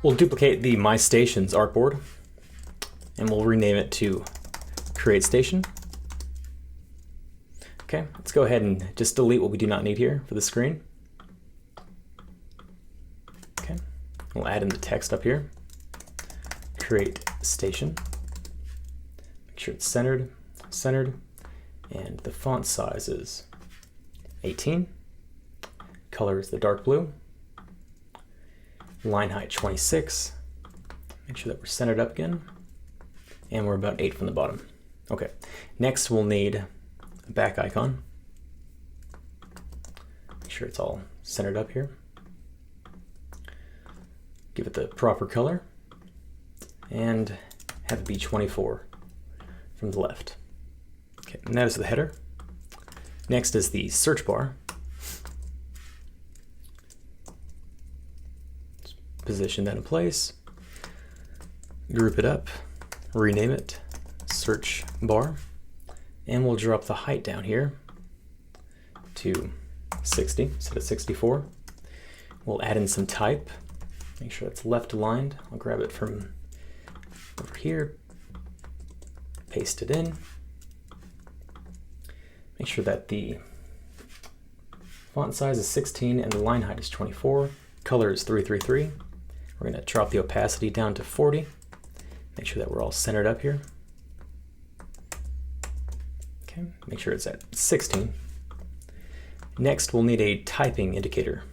We'll duplicate the My Stations artboard and we'll rename it to Create Station. Okay, let's go ahead and just delete what we do not need here for the screen. Okay, we'll add in the text up here. Create Station. Make sure it's centered, and the font size is 18. Color is the dark blue. Line height 26. Make sure that we're centered up again. And we're about 8 from the bottom. Okay, next we'll need a back icon. Make sure it's all centered up here. Give it the proper color. And have it be 24 from the left. Okay, and that is the header. Next is the search bar. Position that in place, group it up, rename it search bar, and we'll drop the height down here to 60 instead of 64. We'll add in some type, make sure it's left aligned. I'll grab it from over here, paste it in, make sure that the font size is 16 and the line height is 24, color is 333. We're going to drop the opacity down to 40. Make sure that we're all centered up here. Okay, make sure it's at 16. Next, we'll need a typing indicator.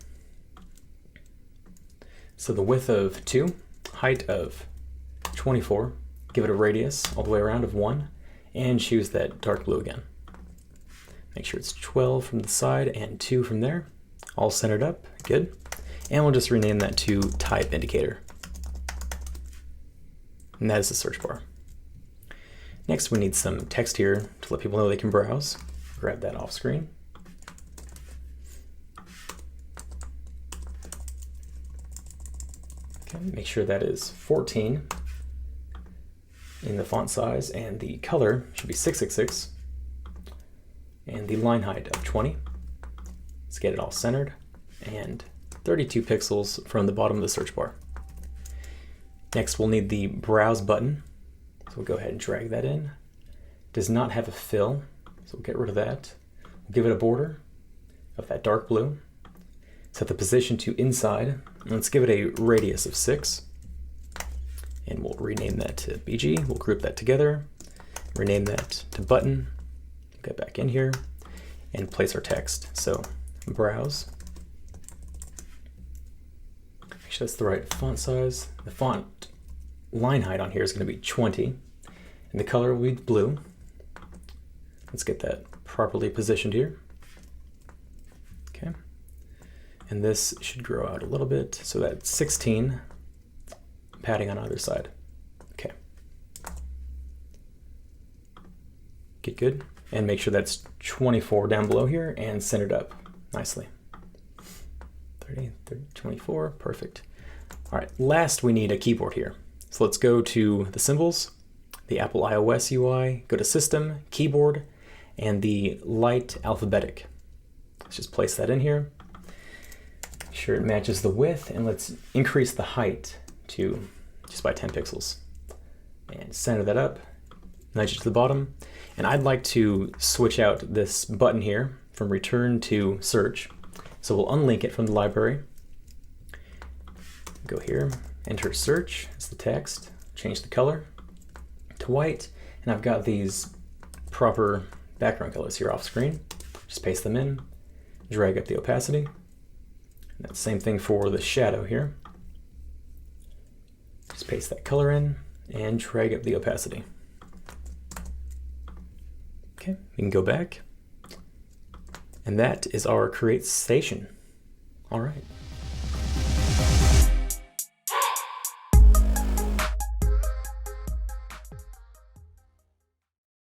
So the width of 2, height of 24, give it a radius all the way around of 1, and choose that dark blue again. Make sure it's 12 from the side and 2 from there. All centered up, good. And we'll just rename that to type indicator. And that is the search bar. Next, we need some text here to let people know they can browse. Grab that off screen. Okay, make sure that is 14 in the font size, and the color should be 666, and the line height of 20. Let's get it all centered, and 32 pixels from the bottom of the search bar. Next, we'll need the browse button. So we'll go ahead and drag that in. Does not have a fill, so we'll get rid of that. We'll give it a border of that dark blue. Set the position to inside. Let's give it a radius of 6. And we'll rename that to BG. We'll group that together. Rename that to button. Get back in here and place our text. So browse. Make sure that's the right font size. The font line height on here is going to be 20, and the color will be blue. Let's get that properly positioned here. Okay, and this should grow out a little bit, so that's 16, padding on either side. Okay, get good, and make sure that's 24 down below here and centered up nicely. 30, 24, perfect. All right, last we need a keyboard here. So let's go to the symbols, the Apple iOS UI, go to System, Keyboard, and the light alphabetic. Let's just place that in here. Make sure it matches the width, and let's increase the height to just by 10 pixels. And center that up, nudge it to the bottom. And I'd like to switch out this button here from return to search. So we'll unlink it from the library. Go here, enter search as the text, change the color to white, and I've got these proper background colors here off screen. Just paste them in, drag up the opacity. And that same thing for the shadow here. Just paste that color in and drag up the opacity. Okay, we can go back. And that is our Create Station. All right.